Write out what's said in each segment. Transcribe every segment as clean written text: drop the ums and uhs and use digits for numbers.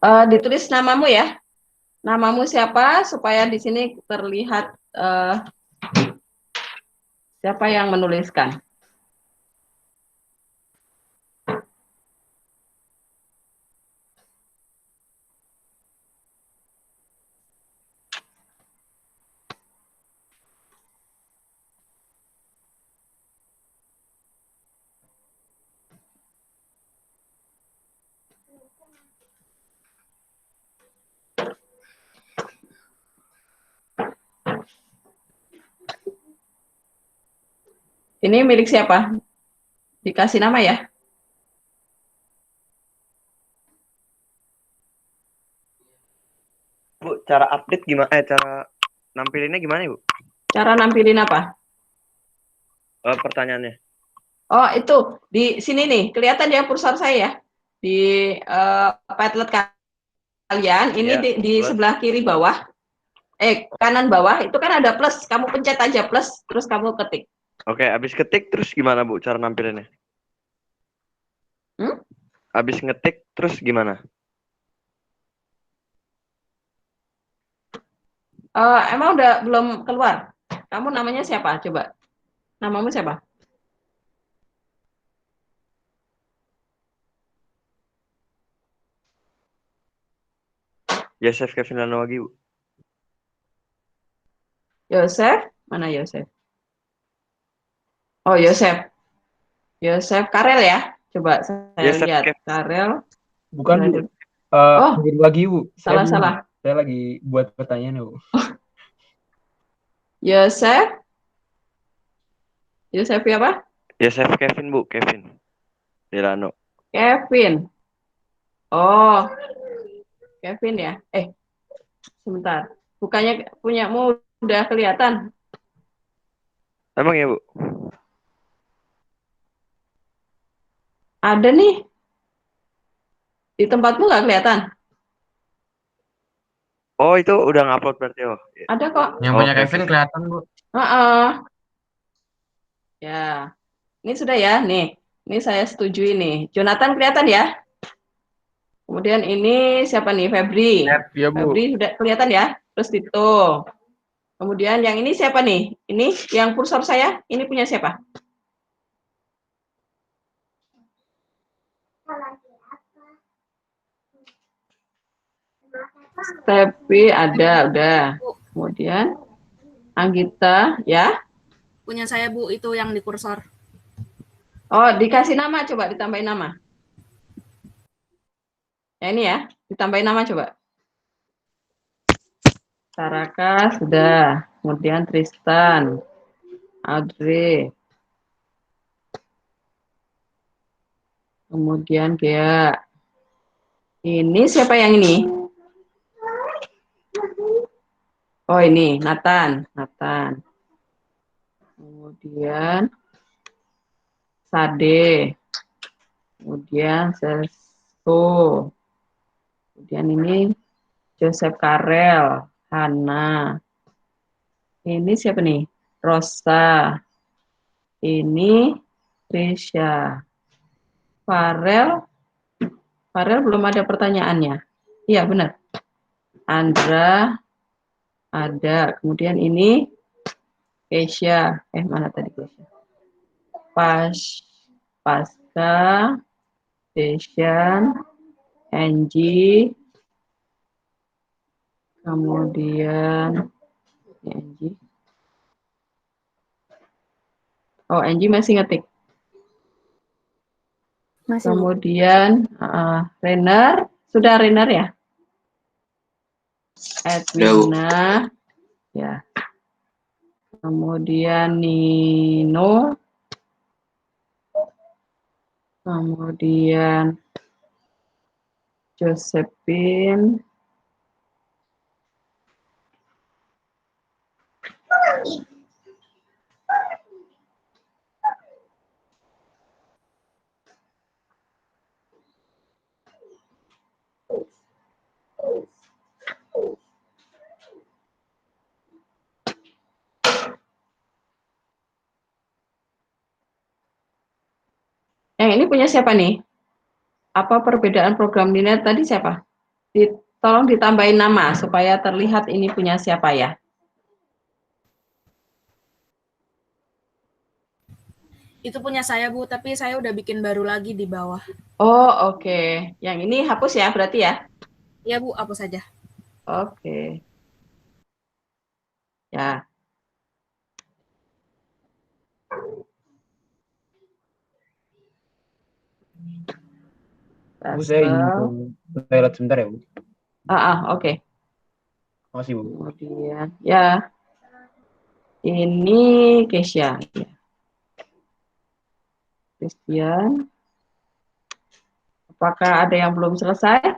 Ditulis namamu ya. Namamu siapa supaya di sini terlihat siapa yang menuliskan. Ini milik siapa? Dikasih nama ya. Bu, cara update gimana? Cara nampilinnya gimana, Bu? Cara nampilin apa? Pertanyaannya. Oh, itu di sini nih, kelihatan ya kursor saya ya. Di Padlet kalian, ini Ya, di plus. sebelah kiri bawah, kanan bawah, itu kan ada plus. Kamu pencet aja plus, terus kamu ketik. Oke, habis ketik terus gimana, Bu, cara nampilinnya? Hmm? Habis ngetik terus gimana? Emang udah belum keluar? Kamu namanya siapa? Coba. Namamu siapa? Yosef Kevin Lanowagi, Bu. Yosef? Mana Yosef? Oh, Yosef. Yosef Karel ya? Coba saya Yosef lihat. Kevin. Karel. Bukan, Bu. Oh, Beda lagi, Bu. Saya belum. salah-salah. Saya lagi buat pertanyaan, Bu. Yosef? Yosef apa? Yosef Kevin, Bu. Kevin Delano. Kevin. Oh, Kevin ya? Sebentar. Bukannya punyamu udah kelihatan? Emang ya, Bu? Ada nih. Di tempatmu nggak kelihatan? Oh, itu udah ngupload berarti, oh. Ada kok. Yang punya Oke, oke. Kevin kelihatan, Bu. Heeh. Ya, ini sudah ya. Nih, ini saya setuju ini. Jonathan kelihatan ya? Kemudian ini siapa nih? Febri. Ya, Bu. Febri sudah kelihatan ya? Terus Tito. Kemudian yang ini siapa nih? Ini yang kursor saya, ini punya siapa? Tapi ada, udah. Kemudian Anggita, ya. Punya saya, Bu, itu yang di kursor. Oh, dikasih nama, coba ditambahin nama. Ya ini ya, ditambahin nama coba. Saraka sudah, kemudian Tristan, Audrey, kemudian Gea. Ini siapa yang ini? Oh ini, Nathan. Kemudian Sade. Kemudian Seso. Kemudian ini Joseph Karel, Hana. Ini siapa nih? Rosa. Ini Trisha. Farel belum ada pertanyaannya. Iya benar. Andra ada. Kemudian ini Keisha. Mana tadi Keisha? Pasca, Deshan, Angie. Kemudian Angie. Oh, Angie masih ngetik. Masih, Bu. Kemudian Renner, sudah Renner ya? Edwina, ya. Kemudian Nino, kemudian Josephine, yang ini punya siapa nih? Apa perbedaan program linear tadi siapa? Tolong ditambahin nama supaya terlihat ini punya siapa ya. Itu punya saya, Bu, tapi saya udah bikin baru lagi di bawah. Oh, oke. Yang ini hapus ya berarti ya? Ya, Bu, hapus saja. Oke. Ya. Bu, saya izin ke toilet sebentar ya, Bu. Oke. Makasih, Bu. Kemudian, ya. Ini Kesia. Ya. Christian. Apakah ada yang belum selesai?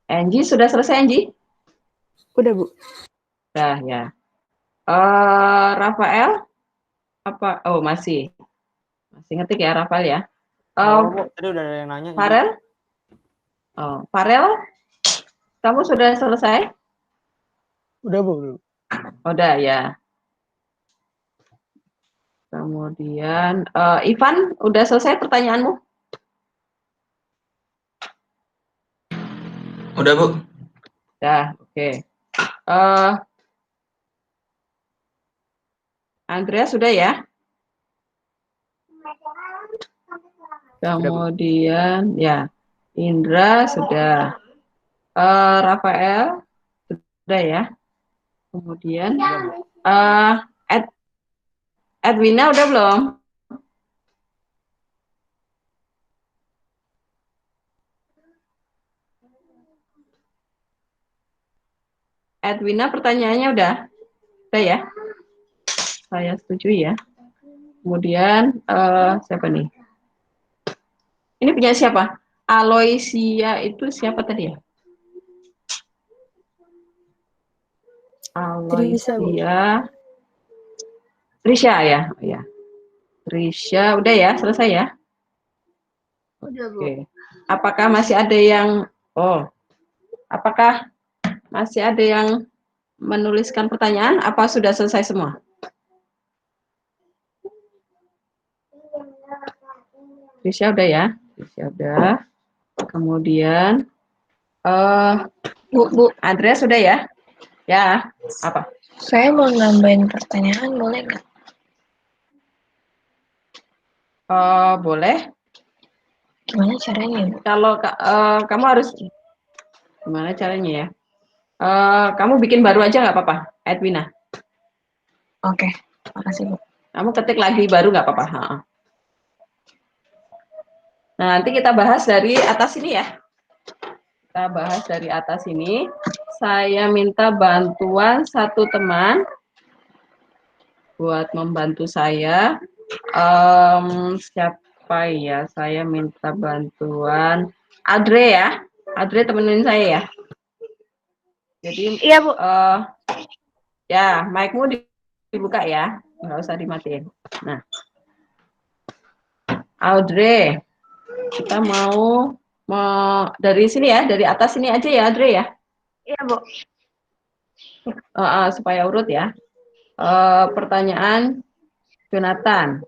Angie, sudah selesai, Angie? Udah, Bu. Udah, ya. Rafael? Apa? Oh, masih. Masih ngetik ya, Rafael ya. Bu, tadi udah ada yang nanya. Farel? Oh, Farel? Kamu sudah selesai? Udah, Bu. Udah, ya. Kemudian, Ivan, udah selesai pertanyaanmu? Udah, Bu. Udah, oke. Andrea sudah ya? Kemudian, ya. Indra sudah. Rafael sudah ya? Kemudian, Edwina udah belum? Edwina pertanyaannya udah ya? Saya setuju ya. Kemudian siapa nih? Ini punya siapa? Aloysia itu siapa tadi ya? Aloysia. Trisha ya? Ya. Trisha udah ya, selesai ya? Udah, Bu. Oke. Apakah masih ada yang apakah masih ada yang menuliskan pertanyaan? Apa sudah selesai semua? Trisha udah ya? Trisha udah. Kemudian Bu, Andrea sudah ya? Ya, apa? Saya mau nambahin pertanyaan, boleh nggak? Boleh. Gimana caranya, Bu? Kalau kamu harus gimana caranya ya? Kamu bikin baru aja nggak apa-apa, Edwina. Oke, makasih, Bu. Kamu ketik lagi baru nggak apa-apa. Nah, nanti kita bahas dari atas ini ya. Kita bahas dari atas ini. Saya minta bantuan satu teman buat membantu saya. Siapa ya? Saya minta bantuan Adre ya. Adre temenin saya ya. Jadi Iya, Bu. Ya, mic-mu dibuka ya, nggak usah dimatiin. Nah, Audrey, kita mau dari sini ya, dari atas sini aja ya, Audrey ya. Iya, Bu. Supaya urut ya. Pertanyaan Jonathan.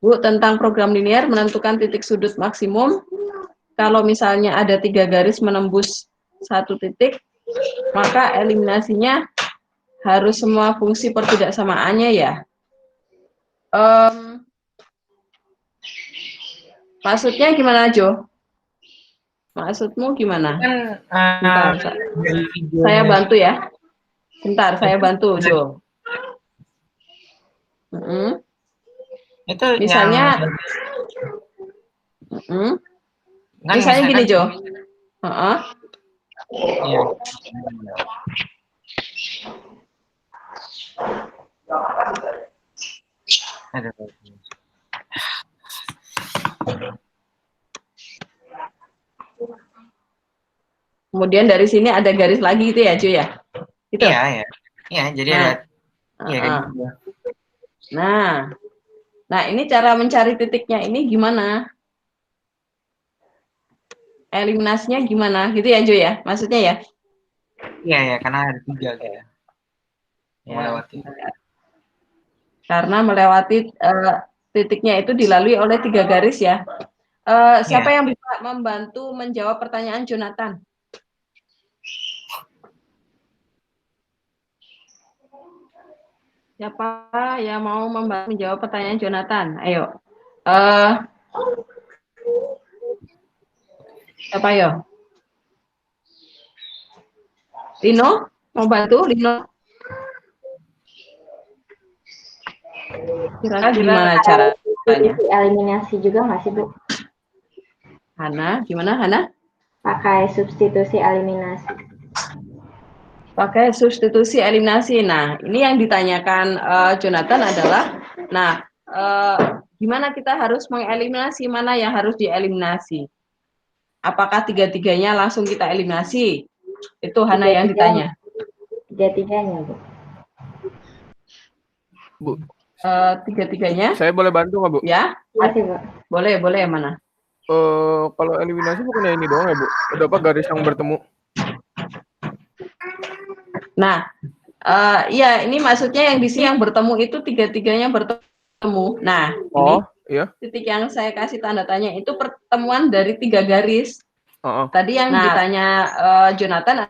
Bu, tentang program linear menentukan titik sudut maksimum. Kalau misalnya ada 3 garis menembus 1 titik, maka eliminasinya harus semua fungsi pertidaksamaannya ya. Maksudnya gimana, Jo? Maksudmu gimana? Bentar, saya bantu ya. Bentar, saya bantu, Jo. Itu misalnya, misalnya gini, Jo. Iya. Kemudian dari sini ada garis lagi itu ya, Jo ya? Gitu? Iya, ya. Iya, jadi ada iya kan. Nah, ini cara mencari titiknya ini gimana? Eliminasinya gimana? Gitu ya, Jo ya? Maksudnya ya? Iya, ya, karena ada 3 gitu. Melewati. Karena melewati titiknya itu dilalui oleh 3 garis ya. Siapa Iya. yang bisa membantu menjawab pertanyaan Jonathan? Siapa yang mau membantu menjawab pertanyaan Jonathan? Ayo. Siapa yo? Lino, mau bantu? Lino? Kira-kira gimana caranya? Eliminasi juga nggak sih, Bu? Hana, gimana Hana? Pakai substitusi eliminasi. Pakai substitusi eliminasi. Nah, ini yang ditanyakan Jonathan adalah, nah, gimana kita harus mengeliminasi, mana yang harus dieliminasi? Apakah tiga-tiganya langsung kita eliminasi? Itu Hana yang ditanya. Tiga-tiganya, Bu. Bu, Tiga-tiganya? saya boleh bantu nggak, Bu? Ya, Masih, Bu. boleh, yang mana? Kalau eliminasi bukannya ini doang ya, Bu? Ada apa garis yang bertemu? Nah, ya ini maksudnya yang di sini yang bertemu itu tiga-tiganya bertemu. Nah, ini Iya. titik yang saya kasih tanda tanya itu pertemuan dari 3 garis. Tadi yang ditanya Jonathan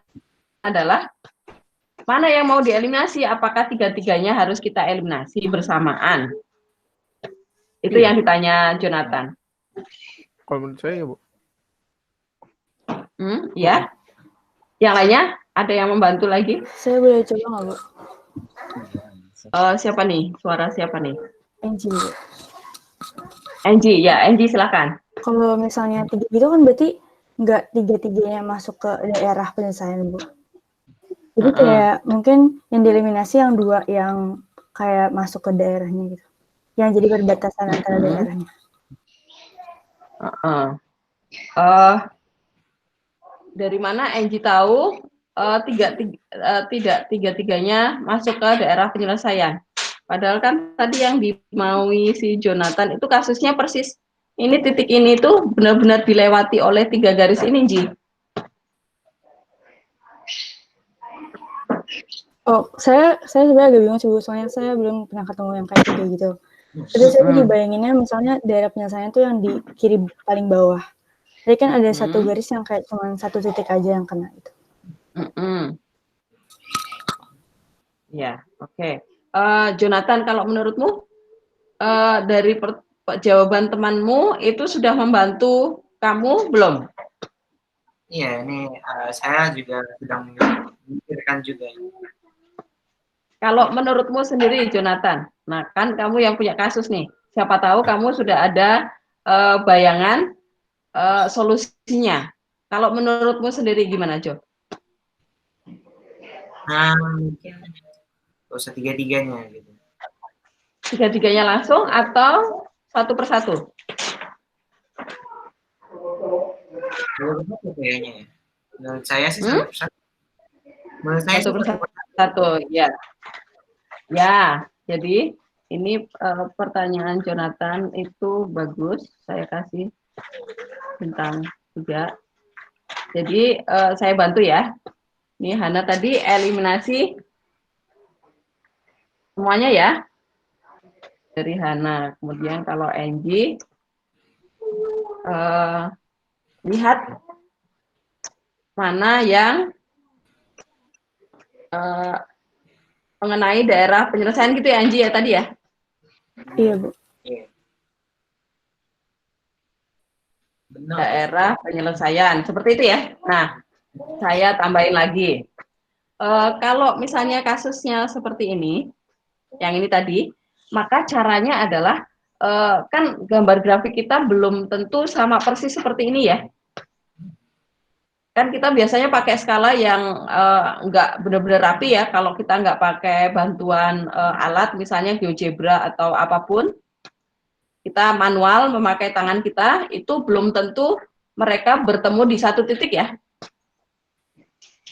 adalah mana yang mau dieliminasi? Apakah tiga-tiganya harus kita eliminasi bersamaan? Itu yang ditanya Jonathan. Kalau menurut saya ya, Bu. Ya. Yang lainnya ada yang membantu lagi? Saya boleh coba nggak, Bu? Siapa nih? Suara siapa nih? Angie, Bu. Angie, ya Angie silakan. Kalau misalnya 3 gitu kan berarti nggak tiga-tiganya masuk ke daerah penyelesaian, Bu. Jadi kayak mungkin yang dieliminasi yang 2 yang kayak masuk ke daerahnya gitu. Yang jadi perbatasan antara daerahnya. Dari mana Angie tahu tiga-tiganya masuk ke daerah penyelesaian? Padahal kan tadi yang dimaui si Jonathan itu kasusnya persis ini titik ini tuh benar-benar dilewati oleh 3 garis ini, Ji. Oh, saya sebenarnya agak bingung sih, Bu, soalnya saya belum pernah ketemu yang kayak gitu. Tapi saya dibayanginnya misalnya daerah penyelesaian itu yang di kiri paling bawah. Jadi kan ada satu garis yang kayak cuma 1 titik aja yang kena itu. Ya, oke. Jonathan, kalau menurutmu dari jawaban temanmu itu sudah membantu kamu belum? Iya, ini saya juga sedang memikirkan juga. Kalau menurutmu sendiri, Jonathan, nah kan kamu yang punya kasus nih, siapa tahu kamu sudah ada bayangan solusinya. Kalau menurutmu sendiri gimana, Jo? Nah, mungkin gak usah tiga-tiganya gitu. Tiga-tiganya langsung atau satu persatu? Kayaknya ya. Menurut saya sih satu persatu. Menurut saya satu persatu, ya. Ya, jadi ini pertanyaan Jonathan itu bagus. Saya kasih bintang 3. Jadi saya bantu ya. Ini Hana tadi eliminasi semuanya ya. Dari Hana. Kemudian kalau Angie lihat mana yang mengenai daerah penyelesaian gitu ya, Angie ya tadi ya? Iya, Bu. Benar. Daerah penyelesaian, seperti itu ya. Nah, saya tambahin lagi. Kalau misalnya kasusnya seperti ini, yang ini tadi, maka caranya adalah, kan gambar grafik kita belum tentu sama persis seperti ini ya. Kan kita biasanya pakai skala yang nggak benar-benar rapi ya, kalau kita nggak pakai bantuan alat, misalnya GeoGebra atau apapun, kita manual memakai tangan kita, itu belum tentu mereka bertemu di satu titik ya.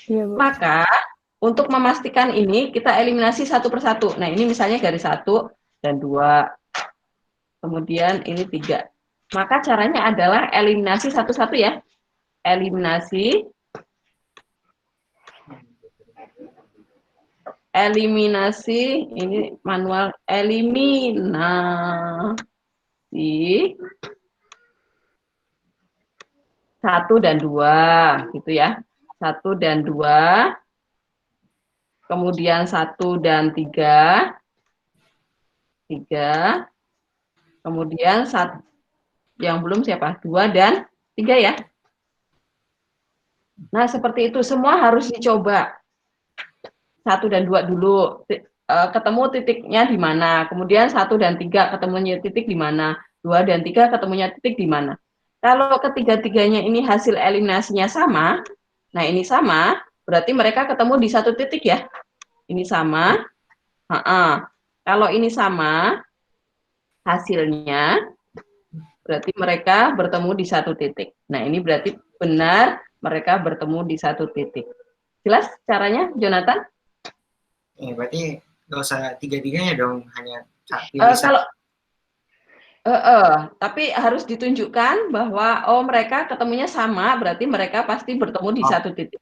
Iya, Bu. Maka untuk memastikan ini kita eliminasi satu persatu. Nah ini misalnya garis 1 dan 2, kemudian ini 3. Maka caranya adalah eliminasi satu-satu ya. Eliminasi ini manual eliminasi 1 dan 2, gitu ya. 1 dan 2, kemudian 1 dan 3, kemudian yang belum siapa? 2 dan 3 ya. Nah, seperti itu semua harus dicoba. 1 dan 2 dulu, ketemu titiknya di mana. Kemudian 1 dan 3 ketemunya titik di mana. 2 dan 3 ketemunya titik di mana. Kalau ketiga-tiganya ini hasil eliminasinya sama, nah ini sama, berarti mereka ketemu di satu titik ya. Ini sama. Kalau ini sama hasilnya, berarti mereka bertemu di satu titik. Nah, ini berarti benar mereka bertemu di satu titik. Jelas caranya, Jonathan? Ya, berarti nggak usah tiga-tiganya dong, hanya tapi harus ditunjukkan bahwa mereka ketemunya sama, berarti mereka pasti bertemu di satu titik.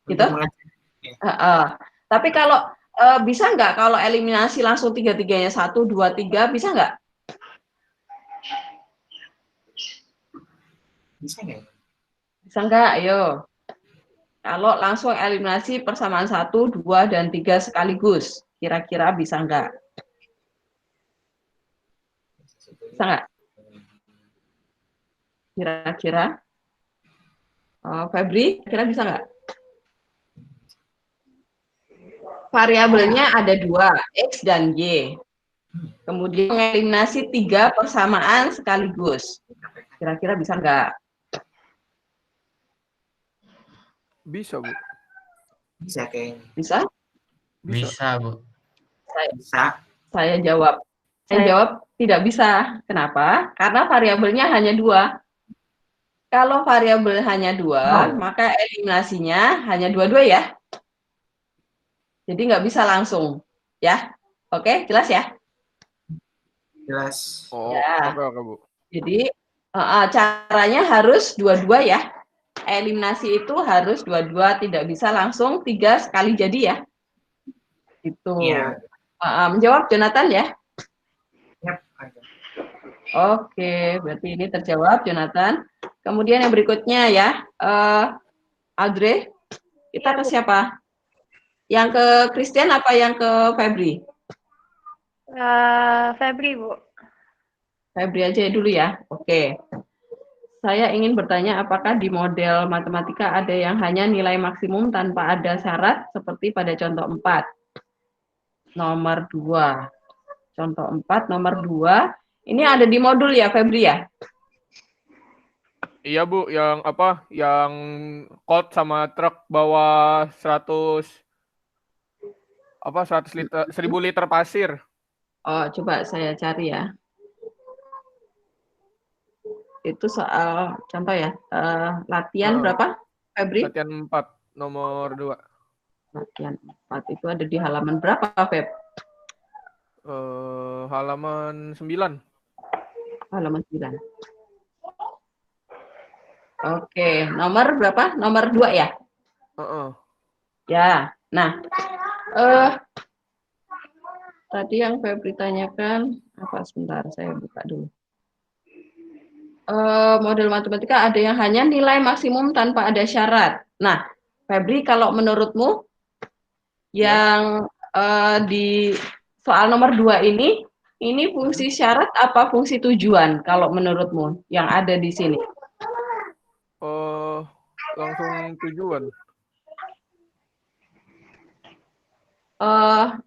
Gitu? Tapi kalau bisa nggak kalau eliminasi langsung tiga-tiganya 1, 2, 3, bisa nggak? Bisa nggak? Bisa nggak? Ayo. Kalau langsung eliminasi persamaan 1, 2, dan 3 sekaligus, kira-kira bisa nggak? Bisa nggak? Kira-kira? Febri, kira bisa nggak? Variabelnya ada 2, X dan Y. Kemudian mengeliminasi 3 persamaan sekaligus. Kira-kira bisa nggak? Bisa, Bu. Bisa kayaknya. Bisa? Bisa, Bu. Saya jawab. Saya jawab tidak bisa. Kenapa? Karena variabelnya hanya 2. Kalau variabel hanya 2, maka eliminasinya hanya 2 ya. Jadi nggak bisa langsung. Ya. Oke, jelas ya? Jelas. Ya. Oke, Bu. Jadi caranya harus 2 ya. Eliminasi itu harus 2, tidak bisa langsung 3 sekali jadi ya. Itu. Iya. Menjawab Jonathan ya? Yap. Oke, berarti ini terjawab Jonathan. Kemudian yang berikutnya ya, Audrey, kita ke siapa? Yang ke Christian apa yang ke Febri? Febri, Bu. Febri aja dulu ya. Oke. Saya ingin bertanya apakah di model matematika ada yang hanya nilai maksimum tanpa ada syarat seperti pada contoh 4. Nomor 2. Contoh 4, nomor 2. Ini ada di modul ya, Febri ya? Iya, Bu, yang apa? Yang cold sama truk bawa 100 liter, 1000 liter pasir. Oh, coba saya cari ya. Itu soal contoh ya. Latihan berapa, Febri? Latihan 4, nomor 2. Latihan 4 itu ada di halaman berapa, Feb? Halaman 9. Halaman 9. Oke, nomor berapa? Nomor 2 ya? Ya, nah, tadi yang Febri tanyakan, apa sebentar, saya buka dulu. Model matematika ada yang hanya nilai maksimum tanpa ada syarat. Nah, Febri, kalau menurutmu, yang di soal nomor 2 ini fungsi syarat apa fungsi tujuan, kalau menurutmu, yang ada di sini? Langsung tujuan.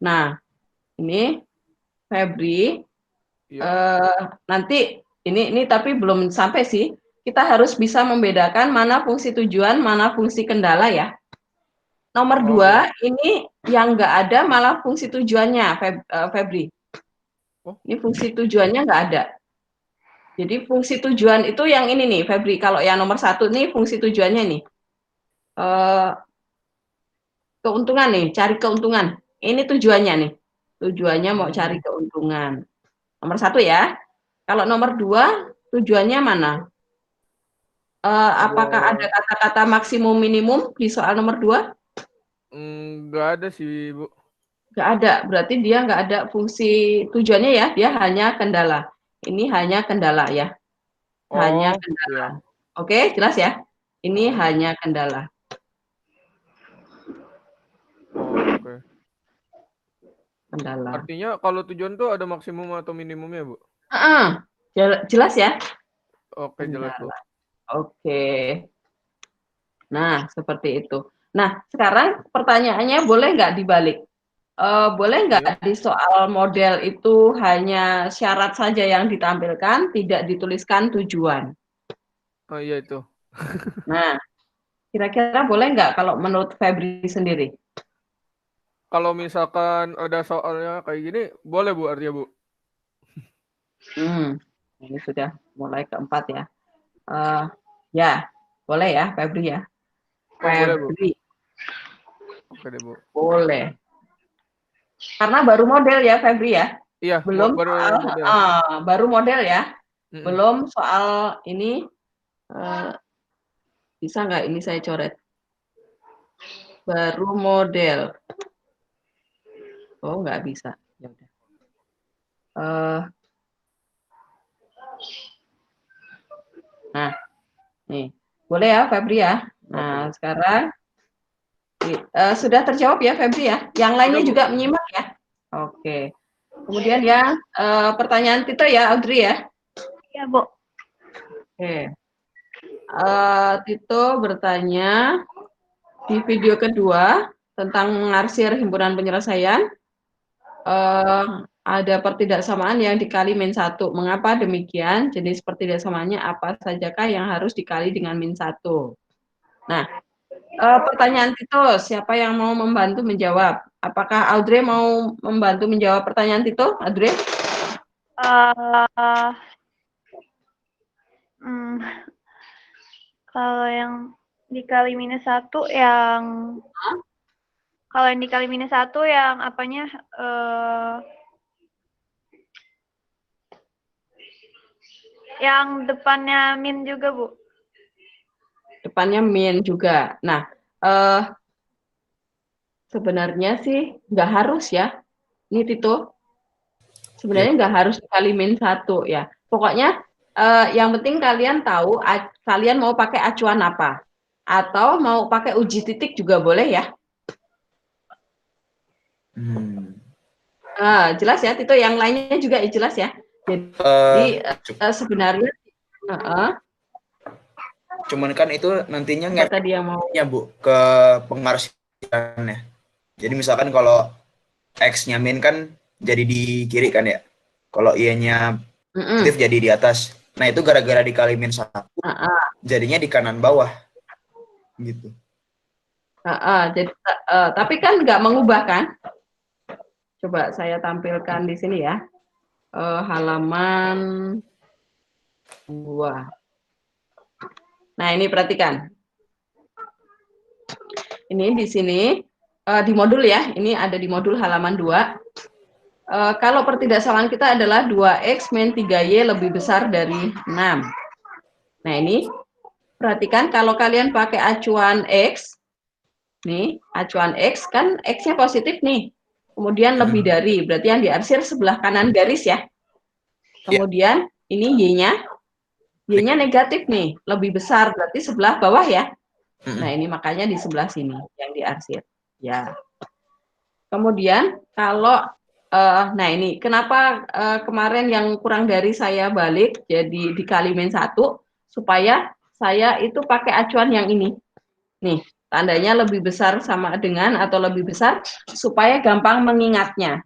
Nah, ini Febri, nanti ini tapi belum sampai sih. Kita harus bisa membedakan mana fungsi tujuan, mana fungsi kendala ya. Nomor 2 ini yang nggak ada malah fungsi tujuannya, Febri. Ini fungsi tujuannya nggak ada. Jadi fungsi tujuan itu yang ini nih, Febri. Kalau yang nomor 1 nih fungsi tujuannya nih. Keuntungan nih, cari keuntungan. Ini tujuannya nih. Tujuannya mau cari keuntungan. Nomor 1 ya. Kalau nomor 2 tujuannya mana? Apakah ada kata-kata maksimum minimum di soal nomor 2? Nggak ada sih, Bu. Nggak ada, berarti dia nggak ada fungsi tujuannya ya, dia hanya kendala. Ini hanya kendala ya. Hanya kendala. Oke, jelas ya? Ini hanya kendala. Oh, oke. Kendala. Artinya kalau tujuan tuh ada maksimum atau minimumnya, Bu? Jelas ya? Oke, jelas, Bu. Oke. Nah, seperti itu. Nah, sekarang pertanyaannya boleh nggak dibalik? Boleh nggak di soal model itu hanya syarat saja yang ditampilkan, tidak dituliskan tujuan? Oh iya itu. Nah, kira-kira boleh nggak kalau menurut Febri sendiri? Kalau misalkan ada soalnya kayak gini, boleh Bu artinya Bu? Ini sudah mulai keempat ya. Ya, boleh ya Febri ya. Boleh Bu. Febri. Oke deh Bu. Boleh. Karena baru model ya Febri ya. Iya, Belum baru soal, model. baru model ya. Belum soal ini. Bisa nggak ini saya coret? Baru model. Oh, nggak bisa. Ya udah. Nah, nih. Boleh ya Febri ya. Nah, sekarang sudah terjawab ya Febri ya. Yang lainnya juga menyimak ya. Oke. Kemudian yang pertanyaan Tito ya, Audrey ya. Iya, Bu. Oke. Tito bertanya di video kedua tentang mengarsir himpunan penyelesaian. Ada pertidaksamaan yang dikali min 1. Mengapa demikian? Jenis pertidaksamaannya apa sajakah yang harus dikali dengan min 1? Nah, pertanyaan Tito, siapa yang mau membantu menjawab? Apakah Audrey mau membantu menjawab pertanyaan Tito? Audrey? Kalau yang dikali minus 1 yang kalau yang dikali minus 1 yang apanya yang depannya min juga, Bu. Depannya min juga. Nah, sebenarnya sih nggak harus ya. Ini Tito. Sebenarnya nggak harus dikali min 1 ya. Pokoknya yang penting kalian tahu kalian mau pakai acuan apa. Atau mau pakai uji titik juga boleh ya. Jelas ya Tito, yang lainnya juga jelas ya. Jadi sebenarnya cuman kan itu nantinya tadi yang mau ya Bu ke pengarsirannya. Jadi misalkan kalau X-nya min kan jadi di kiri kan ya. Kalau Y-nya positif jadi di atas. Nah, itu gara-gara dikali min 1. Jadinya di kanan bawah. Gitu. Jadi tapi kan nggak mengubah kan? Coba saya tampilkan di sini ya. Halaman 2. Nah, ini perhatikan. Ini di sini di modul ya. Ini ada di modul halaman 2. Kalau pertidaksamaan kita adalah 2X min 3Y lebih besar dari 6. Nah, ini perhatikan kalau kalian pakai acuan X, nih, acuan X kan X-nya positif nih. Kemudian lebih dari, berarti yang diarsir sebelah kanan garis ya. Kemudian ini Y-nya negatif nih, lebih besar, berarti sebelah bawah ya. Nah, ini makanya di sebelah sini yang diarsir. Ya. Kemudian kalau nah ini kenapa kemarin yang kurang dari saya balik jadi dikali min 1 supaya saya itu pakai acuan yang ini. Nih, tandanya lebih besar sama dengan atau lebih besar supaya gampang mengingatnya.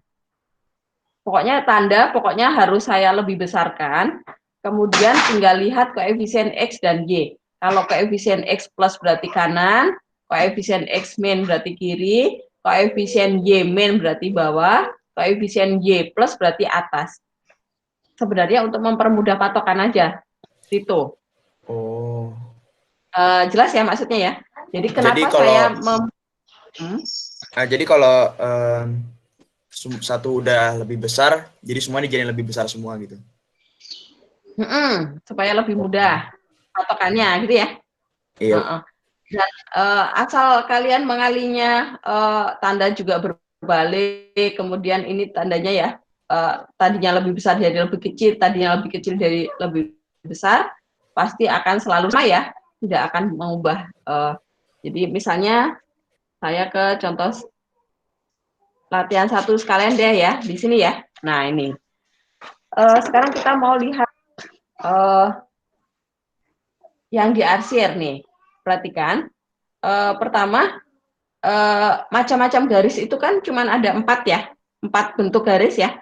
Pokoknya pokoknya harus saya lebih besarkan. Kemudian tinggal lihat koefisien X dan Y. Kalau koefisien X plus berarti kanan, koefisien X min berarti kiri, koefisien Y min berarti bawah, koefisien Y plus berarti atas. Sebenarnya untuk mempermudah patokan aja. Itu. Oh. Jelas ya maksudnya ya? Jadi kenapa jadi kalau satu udah lebih besar, jadi semua dijadiin lebih besar semua gitu. Supaya lebih mudah patokannya gitu ya. Iya. Dan asal kalian mengalinya tanda juga berbalik, kemudian ini tandanya ya tadinya lebih besar jadi lebih kecil, tadinya lebih kecil dari lebih besar, pasti akan selalu sama ya. tidak akan mengubah. Jadi misalnya saya ke contoh latihan 1 sekalian deh ya, di sini ya. Nah ini, sekarang kita mau lihat yang diarsir nih. Perhatikan, pertama macam-macam garis itu kan cuma ada 4 ya, 4 bentuk garis ya,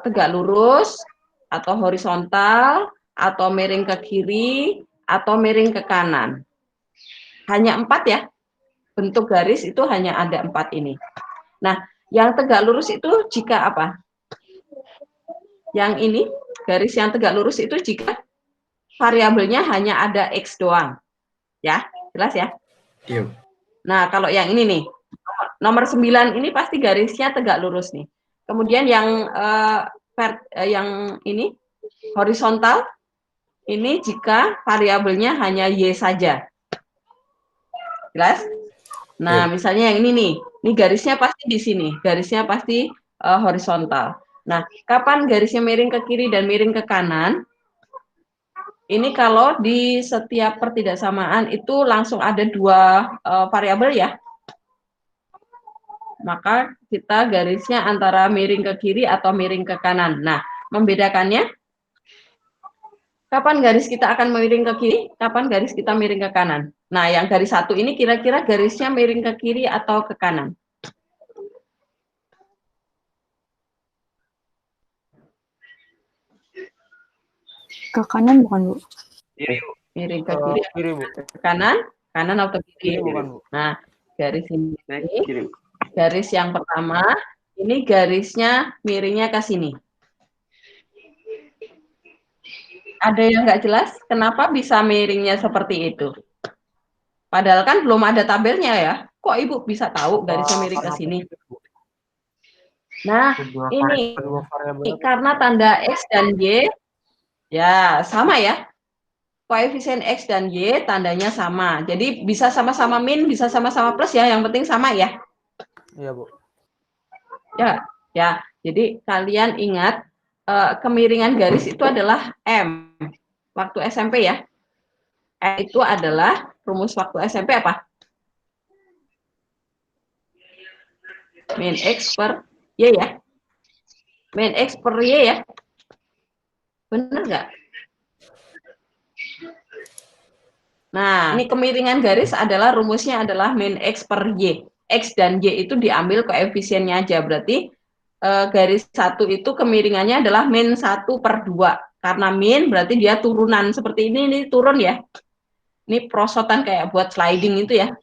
tegak lurus atau horizontal atau miring ke kiri atau miring ke kanan. Hanya 4 ya, bentuk garis itu hanya ada 4 ini. Nah, yang tegak lurus itu jika apa? Yang ini, garis yang tegak lurus itu jika variabelnya hanya ada X doang. Ya, jelas ya? Iya. Nah, kalau yang ini nih, nomor 9 ini pasti garisnya tegak lurus nih. Kemudian yang ini, horizontal, ini jika variabelnya hanya Y saja. Jelas? Nah, misalnya yang ini nih, ini garisnya pasti di sini, garisnya pasti horizontal. Nah, kapan garisnya miring ke kiri dan miring ke kanan? Ini kalau di setiap pertidaksamaan itu langsung ada 2 variabel ya. Maka kita garisnya antara miring ke kiri atau miring ke kanan. Nah, membedakannya, kapan garis kita akan miring ke kiri, kapan garis kita miring ke kanan. Nah, yang garis 1 ini kira-kira garisnya miring ke kiri atau ke kanan? Ke kanan bukan, Bu? Miring ke kiri, Bu. Ke kanan, kanan atau kiri? Bukan, Bu. Nah, garis ini, garis yang pertama, ini garisnya miringnya ke sini. Ada yang nggak jelas? Kenapa bisa miringnya seperti itu? Padahal kan belum ada tabelnya ya. Kok Ibu bisa tahu garisnya miring ke sini? Nah, ini karena tanda X dan Y ya sama ya. Koefisien X dan Y tandanya sama. Jadi bisa sama-sama min, bisa sama-sama plus ya. Yang penting sama ya. Iya, Bu. Ya. Jadi kalian ingat kemiringan garis itu adalah M. Waktu SMP ya. M itu adalah rumus waktu SMP apa? Min X per Y ya. Min X per Y ya. Benar nggak? Nah, ini kemiringan garis adalah rumusnya adalah min X per Y. X dan Y itu diambil koefisiennya aja. Berarti garis 1 itu kemiringannya adalah min 1/2. Karena min berarti dia turunan. Seperti ini turun ya. Ini perosotan kayak buat sliding itu ya.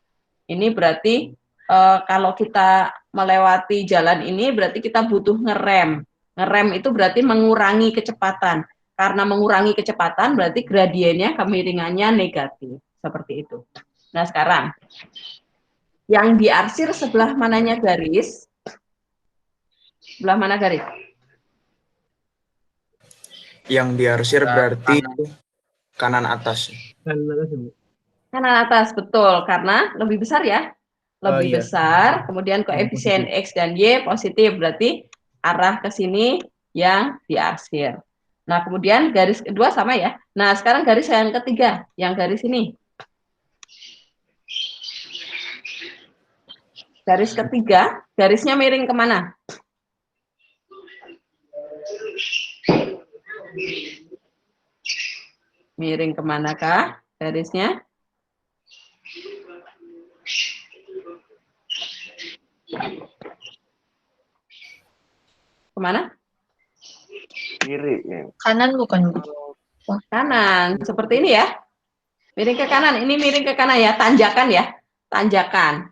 Ini berarti kalau kita melewati jalan ini berarti kita butuh ngerem. Ngerem itu berarti mengurangi kecepatan. Karena mengurangi kecepatan berarti gradiennya kemiringannya negatif. Seperti itu. Nah sekarang, yang diarsir sebelah mananya garis? Sebelah mana garis? Yang diarsir berarti kanan atas. Kanan atas, betul. Karena lebih besar ya. Lebih besar, kemudian koefisien X dan Y positif. Berarti arah ke sini yang diarsir. Nah, kemudian garis kedua sama ya. Nah, sekarang garis yang ketiga, yang garis ini. Garis ketiga, garisnya miring kemana? Miring kemanakah garisnya? Kemana? Kiri. Kanan bukan, Bu? Kanan, seperti ini ya. Miring ke kanan, ini miring ke kanan ya, tanjakan ya. Tanjakan.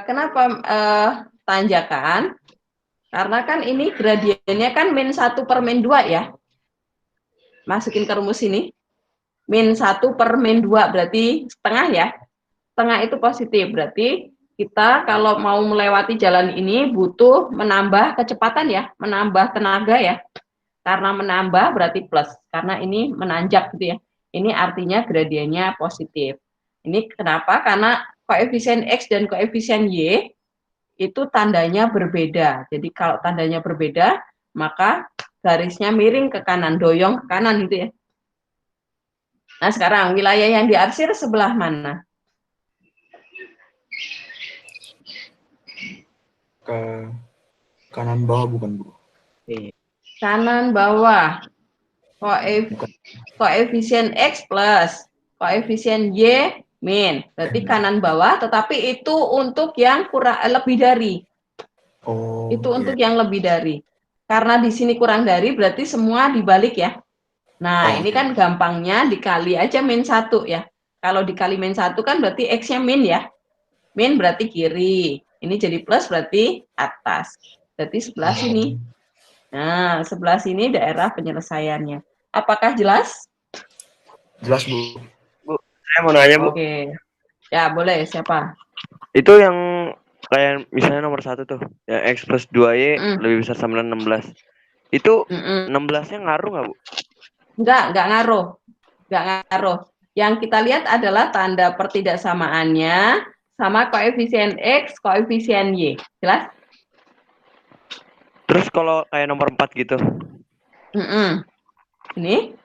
Kenapa tanjakan? Karena kan ini gradiennya kan min 1 per min 2 ya. Masukin ke rumus ini. Min 1 per min 2 berarti setengah ya. Setengah itu positif, berarti kita kalau mau melewati jalan ini butuh menambah kecepatan ya, menambah tenaga ya. Karena menambah berarti plus, karena ini menanjak gitu ya. Ini artinya gradiennya positif. Ini kenapa? Karena koefisien X dan koefisien Y itu tandanya berbeda. Jadi kalau tandanya berbeda, maka garisnya miring ke kanan, doyong ke kanan gitu ya. Nah, sekarang wilayah yang diarsir sebelah mana? Ke kanan bawah bukan, Bu? Kanan bawah. Koefisien X plus, koefisien Y min. Berarti kanan bawah, tetapi itu untuk yang kurang lebih dari. Oh, Itu untuk yang lebih dari. Karena di sini kurang dari, berarti semua dibalik ya. Nah, ini kan gampangnya dikali aja min 1 ya. Kalau dikali min 1 kan berarti X-nya min ya. Min berarti kiri. Ini jadi plus berarti atas. Berarti sebelah sini. Nah, sebelah sini daerah penyelesaiannya. Apakah jelas? Jelas, Bu. Bu, saya mau nanya, Bu. Oke. Ya, boleh. Siapa? Itu yang kayak misalnya nomor 1 tuh, ya X plus 2Y lebih besar sama 16. Itu 16-nya ngaruh nggak, Bu? Enggak ngaruh. Enggak ngaruh. Yang kita lihat adalah tanda pertidaksamaannya sama koefisien X, koefisien Y. Jelas? Terus kalau kayak nomor 4 gitu? Ini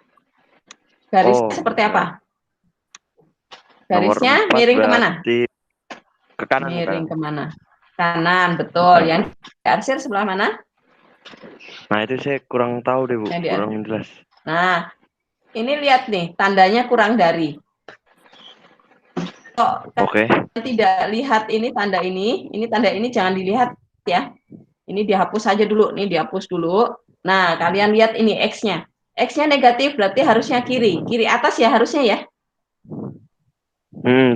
garisnya seperti apa? Garisnya Nomor 4 miring kemana? Ke kanan. Miring kemana? Kanan, betul. Yang diarsir sebelah mana? Nah, itu saya kurang tahu deh, Bu. Kurang jelas. Nah, ini lihat nih, tandanya kurang dari. Oke. Tidak lihat ini tanda ini jangan dilihat ya. Ini dihapus saja dulu, nih dihapus dulu. Nah, kalian lihat ini X-nya. X-nya negatif berarti harusnya kiri. Kiri atas ya harusnya ya.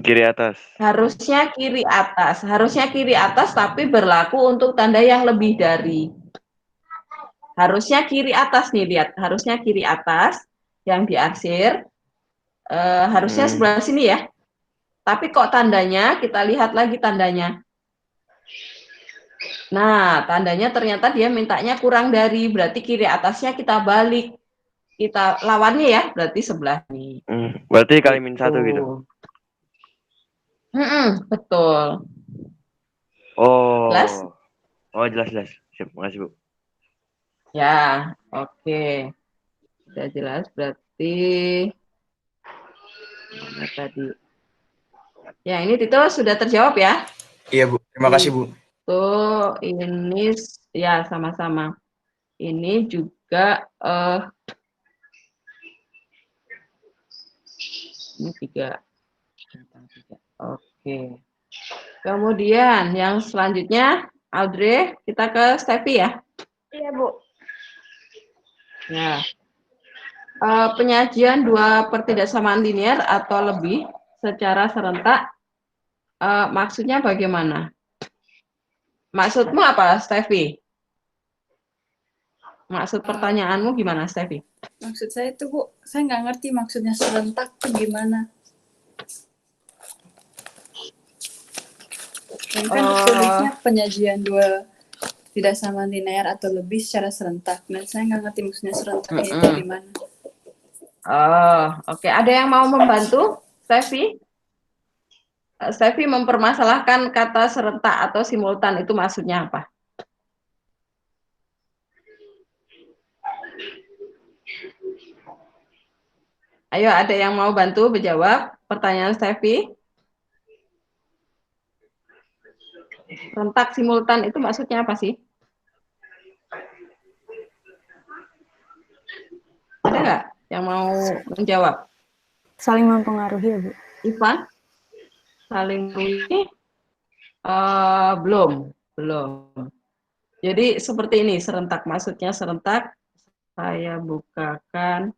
Kiri atas. Harusnya kiri atas. Harusnya kiri atas tapi berlaku untuk tanda yang lebih dari. Harusnya kiri atas nih, lihat. Harusnya kiri atas yang diarsir. Harusnya sebelah sini ya. Tapi kok tandanya, kita lihat lagi tandanya. Nah, tandanya ternyata dia mintanya kurang dari, berarti kiri atasnya kita balik. Kita lawannya ya, berarti sebelah ini. Berarti kali min 1 gitu? Betul. Oh. Jelas? Oh, jelas. Siap, makasih, Bu. Ya, oke. Sudah jelas, berarti mana tadi? Ya, ini Tito sudah terjawab ya? Iya, Bu. Terima kasih, Bu. Tuh, ini ya sama-sama. Ini juga ini 3. Oke. Kemudian yang selanjutnya, Audrey, kita ke Steffi ya. Iya, Bu. Ya. Penyajian dua pertidaksamaan linear atau lebih secara serentak, maksudnya bagaimana? Maksudmu apa, Steffi? Maksud pertanyaanmu gimana, Steffi? Maksud saya itu, Bu, saya nggak ngerti maksudnya serentak itu gimana. Yang kan tulisnya penyajian dua tidak sama linear atau lebih secara serentak. Nah, saya nggak ngerti maksudnya serentak itu gimana. Oh, oke. Ada yang mau membantu, Steffi? Steffi mempermasalahkan kata serentak atau simultan itu maksudnya apa? Ayo, ada yang mau bantu menjawab pertanyaan Steffi? Serentak simultan itu maksudnya apa sih? Ada nggak yang mau menjawab? Saling mempengaruhi ya, Bu. Ivan? Saling mempengaruhi? Belum. Jadi seperti ini, serentak. Maksudnya serentak, saya bukakan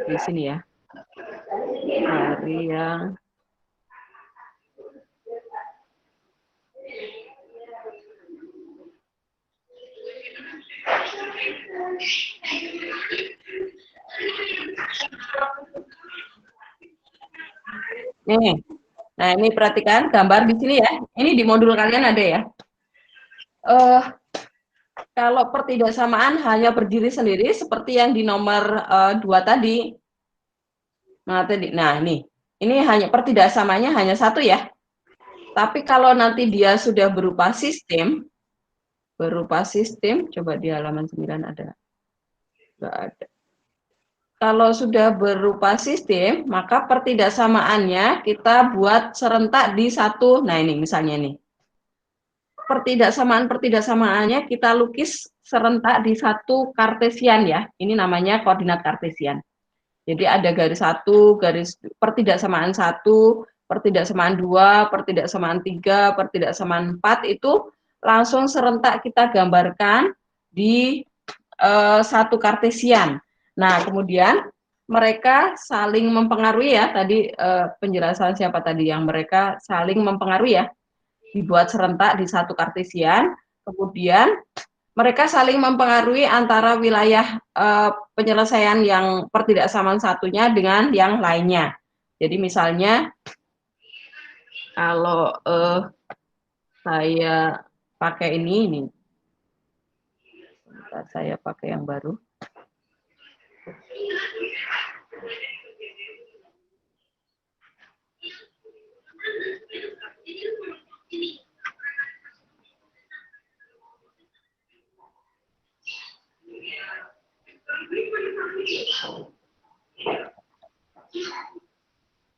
di sini ya. Hari yang nih. Nah, ini perhatikan gambar di sini ya. Ini di modul kalian ada ya. Kalau pertidaksamaan hanya berdiri sendiri seperti yang di nomor 2 tadi. Nah, ini hanya pertidaksamanya hanya satu ya. Tapi kalau nanti dia sudah berupa sistem, coba di halaman 9 ada. Enggak ada. kalau sudah berupa sistem, maka pertidaksamaannya kita buat serentak di satu. Nah ini misalnya nih, pertidaksamaannya kita lukis serentak di satu kartesian ya. Ini namanya koordinat kartesian. Jadi ada garis 1, garis pertidaksamaan 1, pertidaksamaan 2, pertidaksamaan 3, pertidaksamaan 4 itu langsung serentak kita gambarkan di satu kartesian. Nah, kemudian mereka saling mempengaruhi ya, tadi penjelasan siapa tadi yang mereka saling mempengaruhi ya, dibuat serentak di satu kartesian, kemudian mereka saling mempengaruhi antara wilayah penyelesaian yang pertidaksamaan satunya dengan yang lainnya. Jadi misalnya, kalau saya pakai ini, saya pakai yang baru.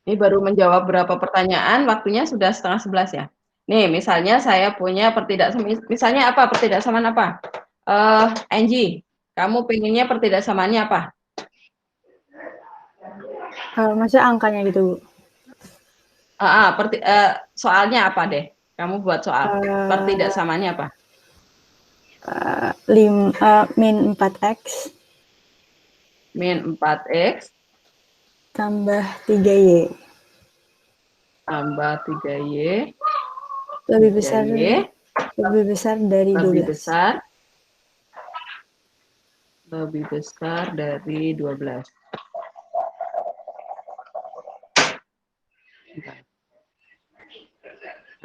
Ini baru menjawab beberapa pertanyaan, waktunya sudah 10:30 ya. Nih, misalnya saya punya misalnya apa? Pertidaksamaan apa? Angie, kamu pengennya pertidaksamaannya apa? Maksudnya angkanya gitu, Bu? Soalnya apa deh? Kamu buat soal. Pertidaksamaannya apa? Min 4X. Min 4X. Tambah 3Y. Tambah 3Y. Lebih besar dari 12. Lebih besar dari 12.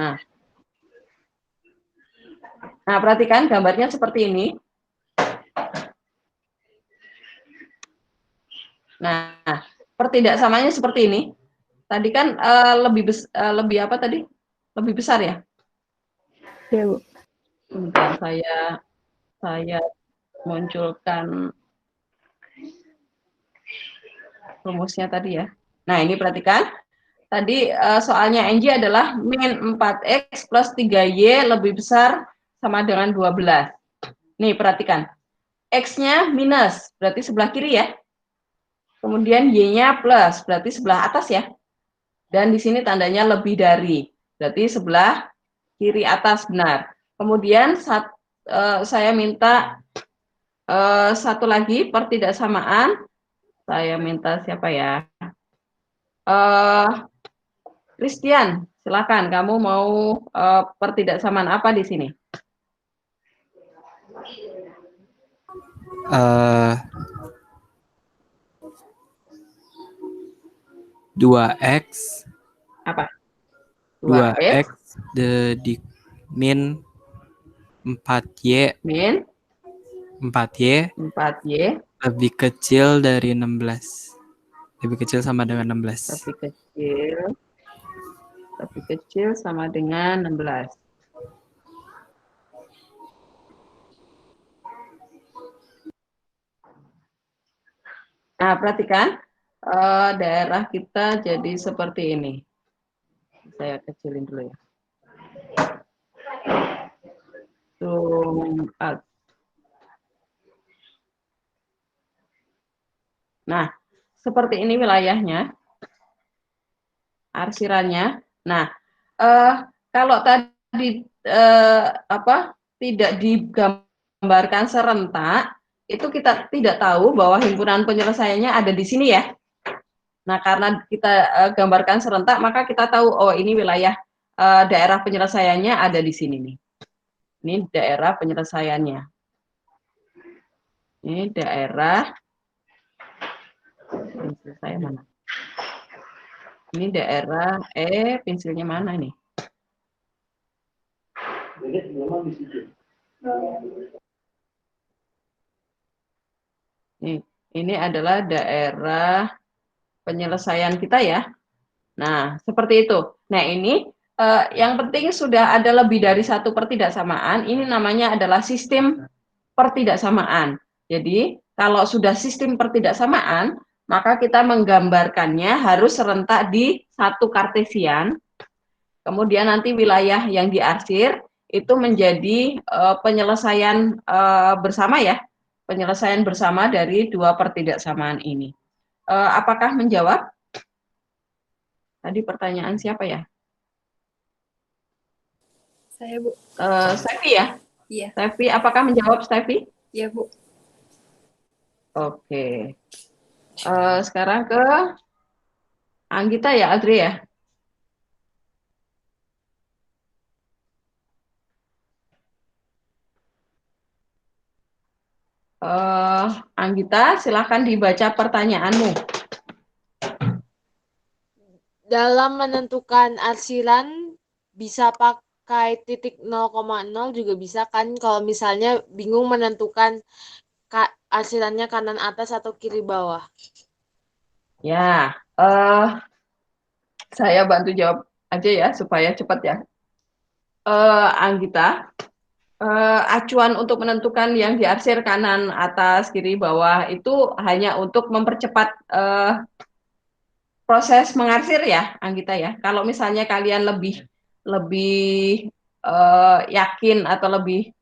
Nah, perhatikan gambarnya seperti ini. Nah, pertidaksamaannya seperti ini. Tadi kan lebih apa tadi? Lebih besar ya? Ya, Bu. Bentar, saya munculkan rumusnya tadi ya. Nah, ini perhatikan. Tadi soalnya Angie adalah min 4X plus 3Y lebih besar sama dengan 12. Nih, perhatikan. X-nya minus, berarti sebelah kiri ya. Kemudian Y-nya plus, berarti sebelah atas ya. Dan di sini tandanya lebih dari, berarti sebelah kiri atas, benar. Kemudian saya minta satu lagi pertidaksamaan. Saya minta siapa ya? Christian, silakan. Kamu mau pertidaksamaan apa di sini? 2X. Apa? 2X di min 4Y. Min 4Y lebih kecil dari 16. Lebih kecil sama dengan 16. Lebih kecil sama dengan 16. Nah, perhatikan daerah kita jadi seperti ini. Saya kecilin dulu ya. Zoom out. Nah, seperti ini wilayahnya, arsirannya. Nah, kalau tadi tidak digambarkan serentak, itu kita tidak tahu bahwa himpunan penyelesaiannya ada di sini ya. Nah, karena kita gambarkan serentak, maka kita tahu, oh ini wilayah daerah penyelesaiannya ada di sini nih. Ini daerah penyelesaiannya. Ini daerah, pensil saya mana? Ini daerah, pensilnya mana nih? Ini adalah daerah penyelesaian kita ya. Nah, seperti itu. Nah, ini yang penting sudah ada lebih dari satu pertidaksamaan. Ini namanya adalah sistem pertidaksamaan. Jadi, kalau sudah sistem pertidaksamaan, maka kita menggambarkannya harus serentak di satu kartesian. Kemudian nanti wilayah yang diarsir itu menjadi penyelesaian bersama ya, penyelesaian bersama dari dua pertidaksamaan ini. Apakah menjawab? Tadi pertanyaan siapa ya? Saya, Bu. Stevi ya? Iya. Stevi, apakah menjawab Stevi? Iya, Bu. Oke. Sekarang ke Anggita ya, Adri ya? Anggita, silahkan dibaca pertanyaanmu. Dalam menentukan arsiran bisa pakai titik 0,0 juga bisa kan kalau misalnya bingung menentukan arsirannya kanan atas atau kiri bawah. Ya, saya bantu jawab aja ya supaya cepat ya. Anggita, acuan untuk menentukan yang diarsir kanan atas kiri bawah itu hanya untuk mempercepat proses mengarsir ya, Anggita ya. Kalau misalnya kalian lebih yakin atau lebih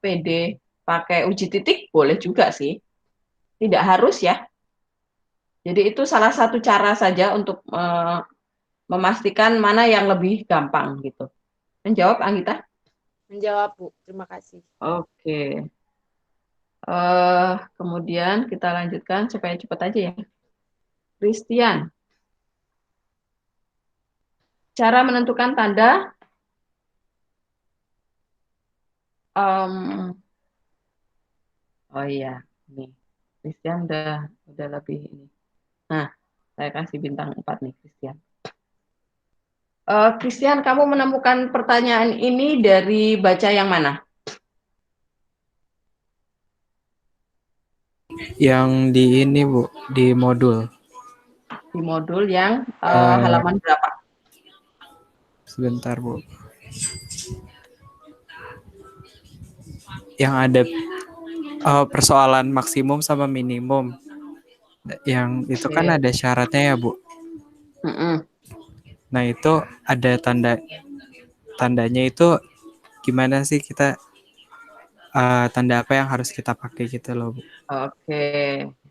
pede pakai uji titik boleh juga sih. Tidak harus ya. Jadi itu salah satu cara saja untuk memastikan mana yang lebih gampang gitu. Menjawab Anggita? Menjawab, Bu. Terima kasih. Oke. Kemudian kita lanjutkan supaya cepat aja ya. Christian. Cara menentukan tanda oh iya, nih. Christian udah lebih ini. Nah, saya kasih bintang 4 nih, Christian. Christian, kamu menemukan pertanyaan ini dari baca yang mana? Yang di ini, Bu, di modul. Di modul yang halaman berapa? Sebentar, Bu. Yang ada persoalan maksimum sama minimum. Yang itu kan ada syaratnya ya, Bu. Nah, itu ada tandanya itu gimana sih kita tanda apa yang harus kita pakai gitu loh, Bu. Oke.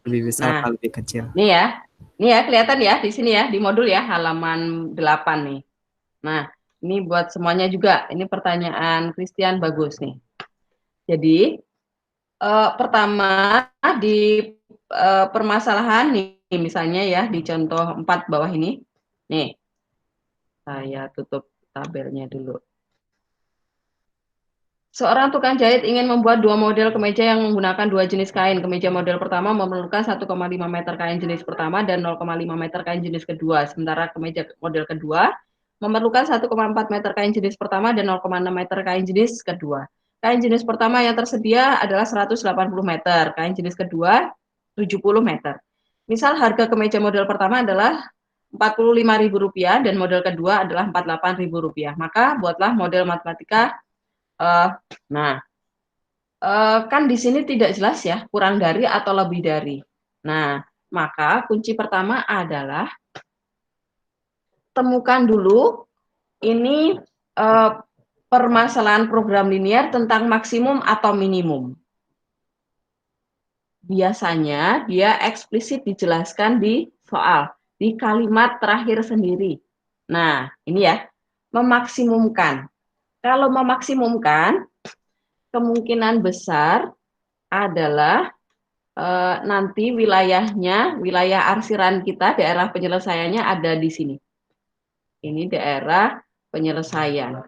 Lebih besar atau lebih kecil. Nih ya kelihatan ya di sini ya, di modul ya, halaman 8 nih. Nah, ini buat semuanya juga, ini pertanyaan Christian bagus nih. Jadi, pertama di permasalahan nih, misalnya ya, di contoh 4 bawah ini, nih, saya tutup tabelnya dulu. Seorang tukang jahit ingin membuat 2 model kemeja yang menggunakan 2 jenis kain. Kemeja model pertama memerlukan 1,5 meter kain jenis pertama dan 0,5 meter kain jenis kedua. Sementara kemeja model kedua memerlukan 1,4 meter kain jenis pertama dan 0,6 meter kain jenis kedua. Kain jenis pertama yang tersedia adalah 180 meter, kain jenis kedua 70 meter. Misal harga kemeja model pertama adalah Rp45.000 dan model kedua adalah Rp48.000. Maka buatlah model matematika. Kan di sini tidak jelas ya, kurang dari atau lebih dari. Nah, maka kunci pertama adalah temukan dulu ini permasalahan program linear tentang maksimum atau minimum. Biasanya dia eksplisit dijelaskan di soal, di kalimat terakhir sendiri. Nah, ini ya, memaksimumkan. Kalau memaksimumkan, kemungkinan besar adalah nanti wilayah arsiran kita, daerah penyelesaiannya ada di sini. Ini daerah penyelesaian.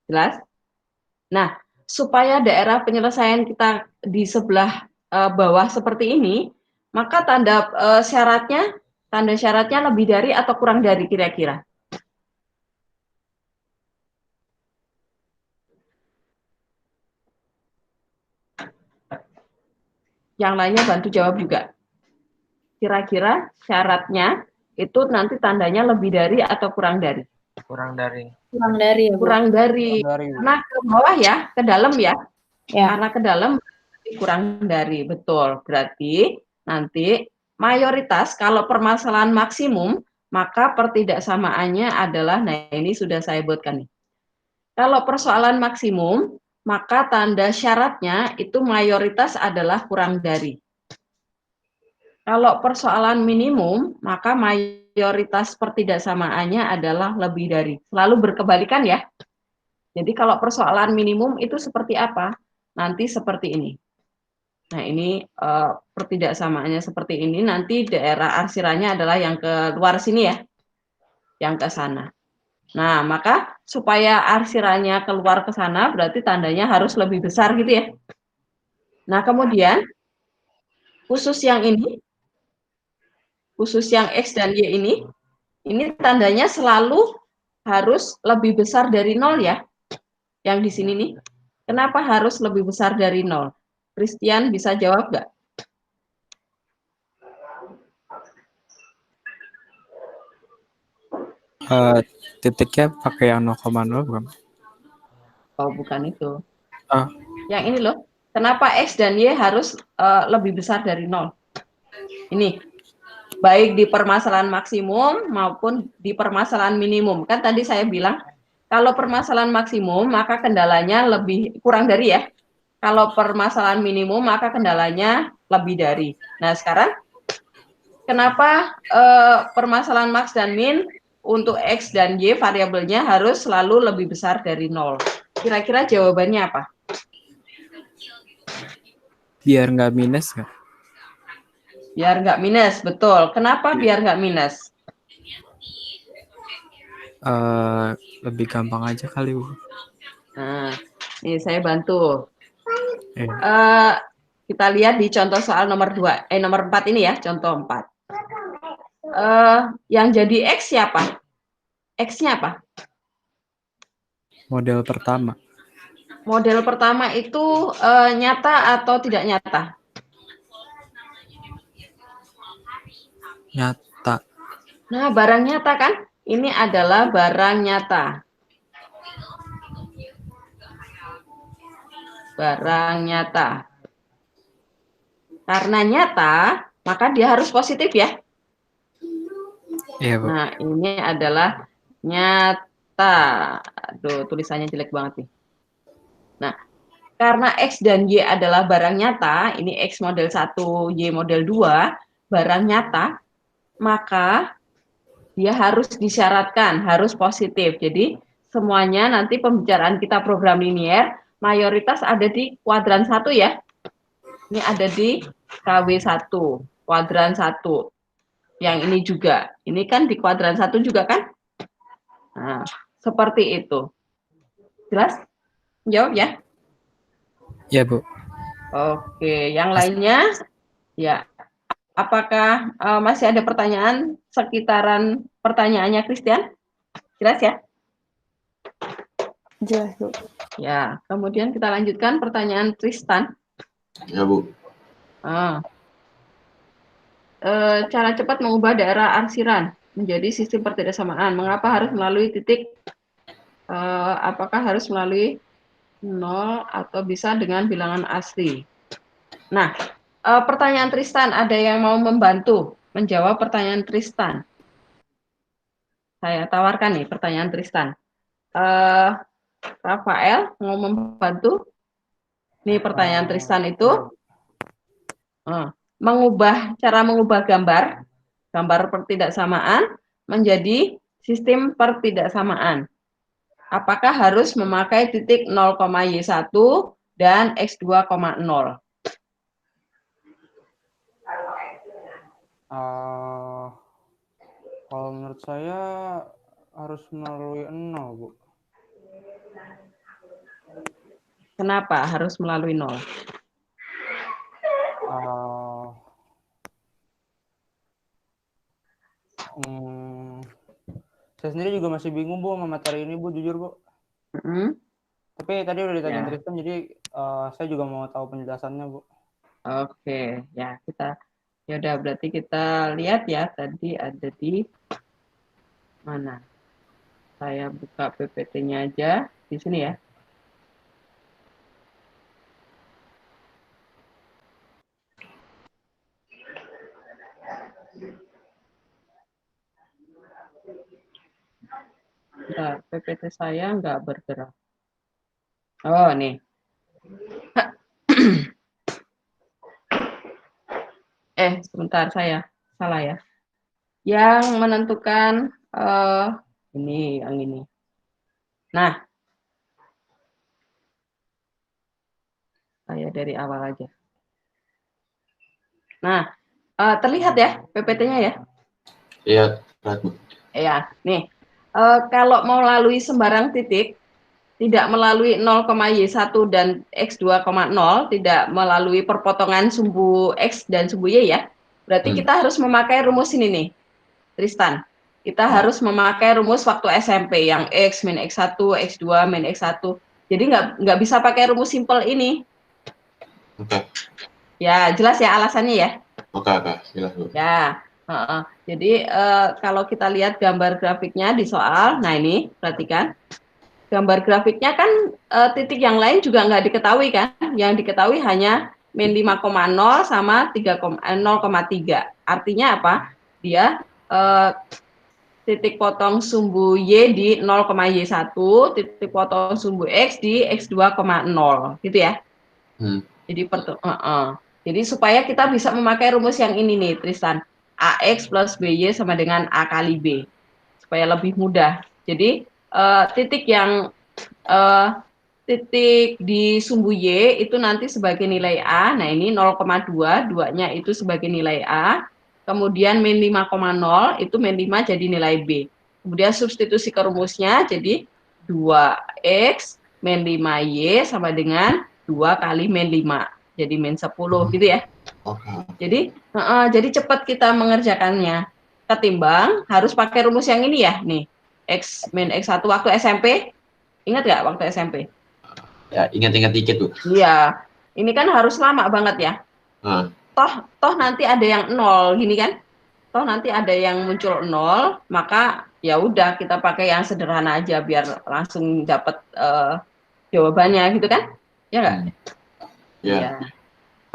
Jelas? Nah, supaya daerah penyelesaian kita di sebelah bawah seperti ini, maka tanda syaratnya lebih dari atau kurang dari kira-kira? Yang lainnya bantu jawab juga. Kira-kira syaratnya itu nanti tandanya lebih dari atau kurang dari? Kurang dari. Kurang dari ya, Bu. Kurang dari. Karena ke bawah ya, ke dalam ya. Karena ke dalam kurang dari, betul. Berarti nanti mayoritas kalau permasalahan maksimum, maka pertidaksamaannya adalah, nah ini sudah saya buatkan nih. Kalau persoalan maksimum, maka tanda syaratnya itu mayoritas adalah kurang dari. Kalau persoalan minimum, maka mayoritas pertidaksamaannya adalah lebih dari. Selalu berkebalikan ya. Jadi kalau persoalan minimum itu seperti apa? Nanti seperti ini. Nah ini pertidaksamaannya seperti ini, nanti daerah arsirannya adalah yang ke luar sini ya, yang ke sana. Nah maka supaya arsirannya keluar ke sana, berarti tandanya harus lebih besar gitu ya. Nah kemudian, khusus yang ini, khusus yang X dan Y ini tandanya selalu harus lebih besar dari 0 ya, yang di sini nih. Kenapa harus lebih besar dari 0? Christian bisa jawab nggak? Titiknya pakai yang 0,0 bukan? Oh, bukan itu. Oh. Yang ini loh. Kenapa X dan Y harus lebih besar dari 0? Ini. Baik di permasalahan maksimum maupun di permasalahan minimum. Kan tadi saya bilang, kalau permasalahan maksimum, maka kendalanya lebih kurang dari ya. Kalau permasalahan minimum, maka kendalanya lebih dari. Nah, sekarang, kenapa permasalahan max dan min untuk X dan Y variabelnya harus selalu lebih besar dari 0. Kira-kira jawabannya apa? Biar nggak minus nggak? Biar nggak minus, betul. Kenapa biar nggak minus? Lebih gampang aja kali, Bu. Nah, ini saya bantu. Eh. Kita lihat di contoh soal nomor 4 ini ya, contoh 4. Yang jadi X siapa? X-nya apa? Model pertama. Model pertama itu nyata atau tidak nyata? Nyata. Nah, barang nyata kan? Ini adalah barang nyata. Barang nyata. Karena nyata, maka dia harus positif ya. Iya, Bu. Nah, ini adalah nyata. Aduh, tulisannya jelek banget nih. Nah, karena X dan Y adalah barang nyata, ini X model 1, Y model 2, barang nyata, maka dia harus disyaratkan, harus positif. Jadi, semuanya nanti pembicaraan kita program linier, mayoritas ada di kuadran 1 ya. Ini ada di KW1, kuadran 1. Yang ini juga. Ini kan di kuadran 1 juga kan? Nah, seperti itu. Jelas? Jawab ya? Ya, Bu. Oke, yang lainnya? Ya. Apakah masih ada pertanyaan sekitaran pertanyaannya Christian? Jelas ya? Jelas, Bu. Ya, kemudian kita lanjutkan pertanyaan Tristan. Ya, Bu. Cara cepat mengubah daerah arsiran menjadi sistem pertidaksamaan. Mengapa harus melalui titik? Apakah harus melalui 0 atau bisa dengan bilangan asli? Nah, pertanyaan Tristan, ada yang mau membantu menjawab pertanyaan Tristan? Saya tawarkan nih pertanyaan Tristan. Rafael mau membantu? Nih pertanyaan Tristan itu cara mengubah gambar pertidaksamaan menjadi sistem pertidaksamaan. Apakah harus memakai titik 0,Y1 dan X2,0? Kalau menurut saya harus melalui 0, Bu. Kenapa harus melalui 0? Saya sendiri juga masih bingung, Bu, sama materi ini, Bu, jujur, Bu. Tapi tadi udah ditanyain Tristan, jadi saya juga mau tahu penjelasannya, Bu. Oke, ya udah berarti kita lihat ya, tadi ada di mana? Saya buka PPT-nya aja di sini ya. Bentar, PPT saya nggak bergerak. Oh, nih. Sebentar, saya salah ya. Yang menentukan ini, yang ini. Nah, saya dari awal aja. Nah, terlihat ya PPT-nya ya? Iya, Bu. Iya, nih. Kalau mau melalui sembarang titik, tidak melalui 0,Y1 dan X2,0, tidak melalui perpotongan sumbu X dan sumbu Y ya, berarti kita harus memakai rumus ini nih, Tristan. Kita harus memakai rumus waktu SMP, yang X min X1, X2 min X1. Jadi nggak bisa pakai rumus simpel ini. Oke. Ya, jelas ya alasannya ya? Oke, jelas, Bu. Ya, jadi kalau kita lihat gambar grafiknya di soal, nah ini, perhatikan. Gambar grafiknya kan titik yang lain juga nggak diketahui kan, yang diketahui hanya min 5,0 sama 0,3. Artinya apa? Dia titik potong sumbu Y di 0,Y1, titik potong sumbu X di X2,0, gitu ya. Jadi supaya kita bisa memakai rumus yang ini nih, Tristan. AX plus BY sama dengan A kali B. Supaya lebih mudah. Jadi titik yang titik di sumbu Y itu nanti sebagai nilai A. Nah, ini 0,2, 2-nya itu sebagai nilai A. Kemudian min 5,0 itu min 5 jadi nilai B. Kemudian substitusi ke rumusnya jadi 2X min 5Y sama dengan 2 kali min 5. Jadi min 10 gitu ya. Jadi cepat kita mengerjakannya. Ketimbang harus pakai rumus yang ini ya, nih. X min X1 waktu SMP, ingat nggak waktu SMP? Ya, ingat-ingat dikit, Bu. Iya, ini kan harus lama banget ya. Toh nanti ada yang 0 gini kan? Toh nanti ada yang muncul 0, maka ya udah kita pakai yang sederhana aja biar langsung dapat jawabannya gitu kan? Ya nggak? Iya.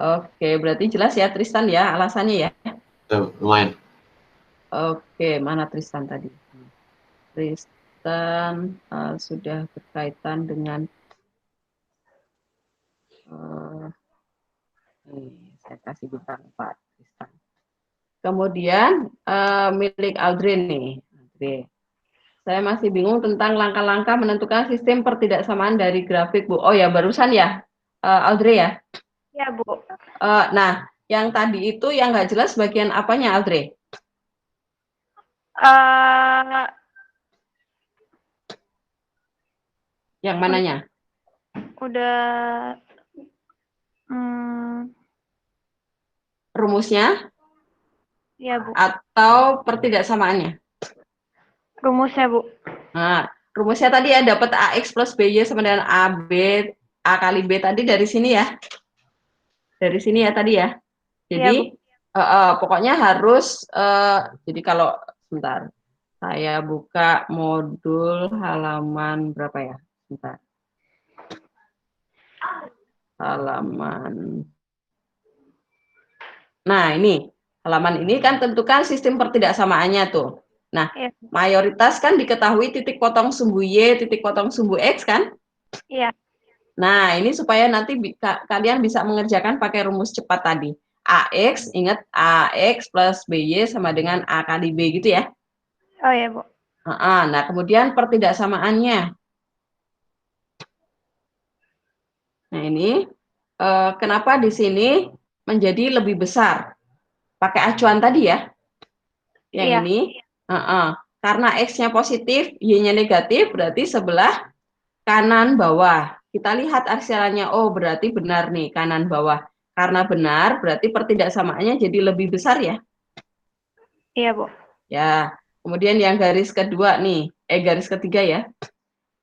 Oke, berarti jelas ya Tristan ya alasannya ya? Lumayan. Oke, mana Tristan tadi? Tristan sudah berkaitan dengan saya kasih bintang 4 Tristan. Kemudian milik Audrey nih. Audrey. Saya masih bingung tentang langkah-langkah menentukan sistem pertidaksamaan dari grafik, Bu. Oh ya, barusan ya, Audrey ya? Ya, Bu. Nah, yang tadi itu yang nggak jelas bagian apanya, Audrey? Yang mananya? Udah. Rumusnya? Ya, Bu. Atau pertidaksamaannya? Rumusnya, Bu. Nah, rumusnya tadi ya dapat AX plus BY sama dengan A kali B tadi dari sini ya. Dari sini ya tadi ya. Jadi pokoknya harus jadi kalau sebentar. Saya buka modul halaman berapa ya? Sebentar. Halaman. Nah, ini. Halaman ini kan tentukan sistem pertidaksamaannya tuh. Nah, mayoritas kan diketahui titik potong sumbu Y, titik potong sumbu X kan? Iya. Nah, ini supaya nanti kalian bisa mengerjakan pakai rumus cepat tadi. AX, ingat AX plus BY sama dengan A kali B gitu ya? Oh ya, Bu. Nah, kemudian pertidaksamaannya. Nah, ini kenapa di sini menjadi lebih besar? Pakai acuan tadi ya? Yang ini. Karena X-nya positif, Y-nya negatif, berarti sebelah kanan bawah. Kita lihat aksialannya, oh berarti benar nih, kanan bawah. Karena benar, berarti pertidaksamaannya jadi lebih besar ya? Iya, Bu. Ya, kemudian yang garis kedua nih, garis ketiga ya.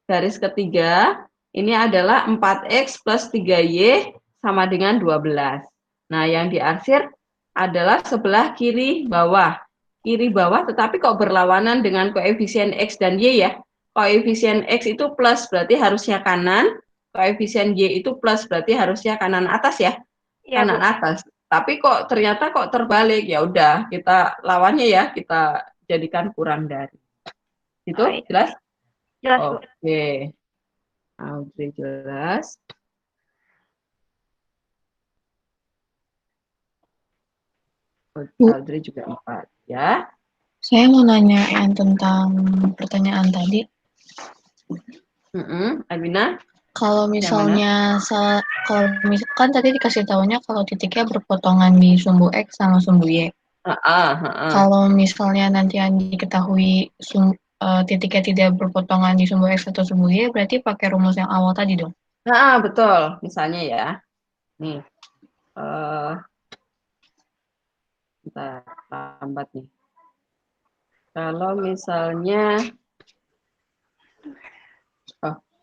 Garis ketiga, ini adalah 4X plus 3Y sama dengan 12. Nah, yang diarsir adalah sebelah kiri bawah. Kiri bawah, tetapi kok berlawanan dengan koefisien X dan Y ya? Koefisien X itu plus, berarti harusnya kanan. Koefisien Y itu plus, berarti harusnya kanan atas ya? Ya, kanan Bu. atas. Tapi kok ternyata kok terbalik, ya udah kita lawannya ya, kita jadikan kurang dari. Itu jelas? Jelas, Bu. Oke. Audrey jelas. Audrey juga 4 ya. Saya mau nanya yang tentang pertanyaan tadi. Albina? Kalau misalnya kan tadi dikasih tahunya kalau titiknya berpotongan di sumbu X sama sumbu Y. Kalau misalnya nanti yang diketahui titiknya tidak berpotongan di sumbu X atau sumbu Y, berarti pakai rumus yang awal tadi dong? Betul. Misalnya ya, nih, bentar, lambat nih. Kalau misalnya,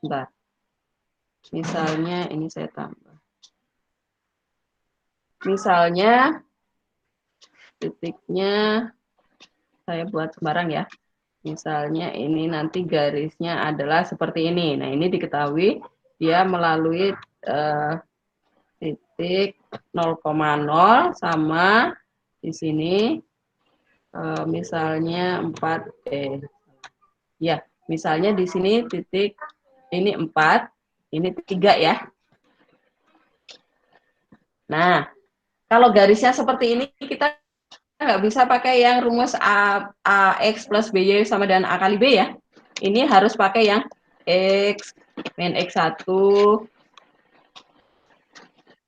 bentar. Misalnya ini saya tambah. Misalnya titiknya saya buat sembarang ya. Misalnya ini nanti garisnya adalah seperti ini. Nah, ini diketahui dia melalui titik 0,0 sama di sini misalnya 4 ya, misalnya di sini titik ini 4, ini 3 ya. Nah, kalau garisnya seperti ini kita nggak bisa pakai yang rumus AX plus BY sama dengan A kali B ya. Ini harus pakai yang X min X1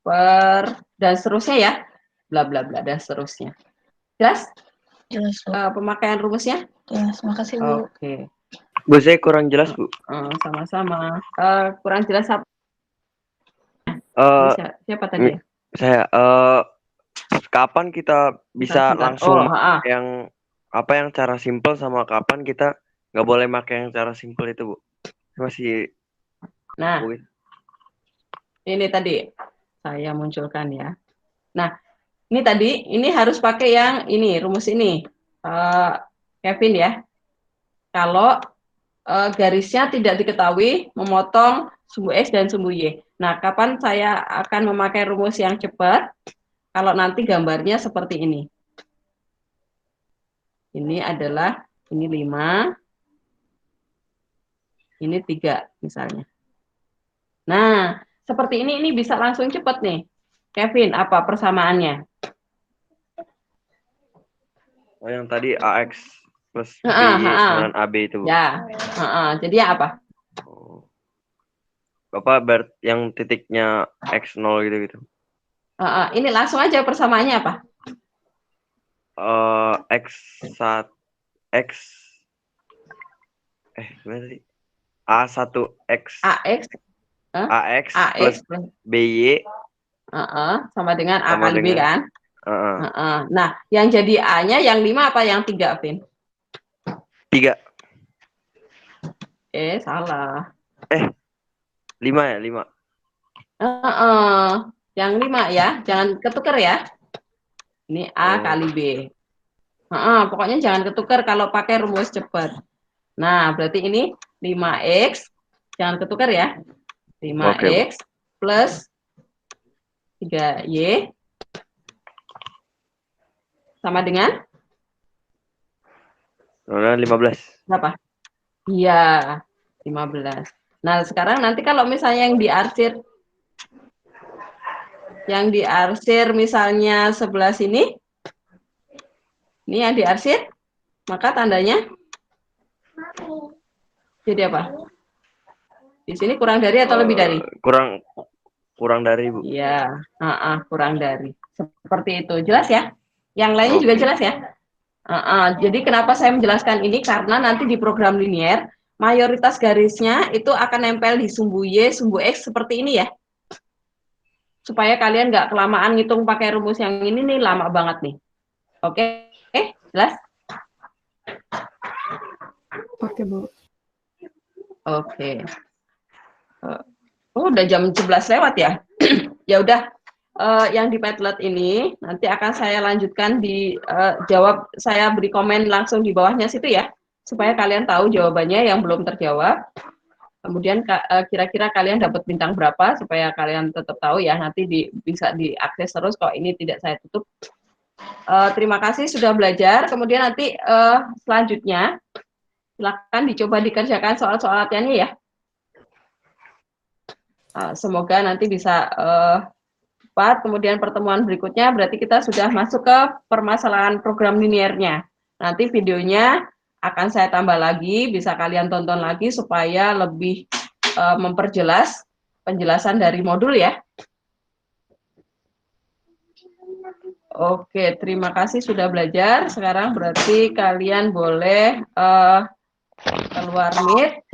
per dan seterusnya ya. Bla bla bla dan seterusnya. Jelas? Jelas, Bu. Pemakaian rumusnya? Jelas, makasih, Bu. Oke. Bu, saya kurang jelas, Bu. Sama-sama. Kurang jelas apa? Siapa tadi? Saya, kapan kita bisa langsung yang apa yang cara simple sama kapan kita nggak boleh pakai yang cara simple itu, Bu? Masih. Nah, ini tadi saya munculkan ya. Nah, ini tadi, ini harus pakai yang ini, rumus ini. Kevin ya. Kalau garisnya tidak diketahui memotong sumbu X dan sumbu Y. Nah, kapan saya akan memakai rumus yang cepat? Kalau nanti gambarnya seperti ini. Ini adalah, ini 5, ini 3 misalnya. Nah, seperti ini bisa langsung cepat nih. Kevin, apa persamaannya? Oh, yang tadi AX plus BY dengan AB itu, Bu. Ya, jadi apa? Bapak yang titiknya X0 gitu-gitu. Ini langsung aja persamaannya apa? X1 X gimana tadi? A1X AX plus BY sama dengan A kali B kan? Nah, yang jadi A-nya yang 5 apa yang 3, Vin? 3. Salah. 5 ya, 5. Yang 5 ya, jangan ketukar ya. Ini A kali B. Pokoknya jangan ketukar kalau pakai rumus cepat. Nah, berarti ini 5X, jangan ketukar ya. 5X plus 3Y sama dengan? 15. Berapa? Iya, 15. Nah, sekarang nanti kalau misalnya yang diarsir misalnya sebelah sini, ini yang diarsir, maka tandanya jadi apa? Di sini kurang dari atau lebih dari? Kurang dari, Bu. Iya, kurang dari. Seperti itu. Jelas ya? Yang lainnya juga jelas ya? Jadi kenapa saya menjelaskan ini? Karena nanti di program linier, mayoritas garisnya itu akan nempel di sumbu Y, sumbu X seperti ini ya. Supaya kalian nggak kelamaan ngitung pakai rumus yang ini nih, lama banget nih. Oke, jelas? Oke, Bu. Oke. Udah jam 11 lewat ya. Ya udah, yang di Padlet ini nanti akan saya lanjutkan di jawab, saya beri komen langsung di bawahnya situ ya, supaya kalian tahu jawabannya yang belum terjawab. Kemudian kira-kira kalian dapat bintang berapa supaya kalian tetap tahu ya, nanti bisa diakses terus kalau ini tidak saya tutup. Terima kasih sudah belajar. Kemudian nanti selanjutnya silakan dicoba dikerjakan soal-soal latihannya ya. Semoga nanti bisa cepat. Kemudian pertemuan berikutnya berarti kita sudah masuk ke permasalahan program linearnya. Nanti videonya akan saya tambah lagi, bisa kalian tonton lagi supaya lebih memperjelas penjelasan dari modul ya. Oke, terima kasih sudah belajar. Sekarang berarti kalian boleh keluar Meet.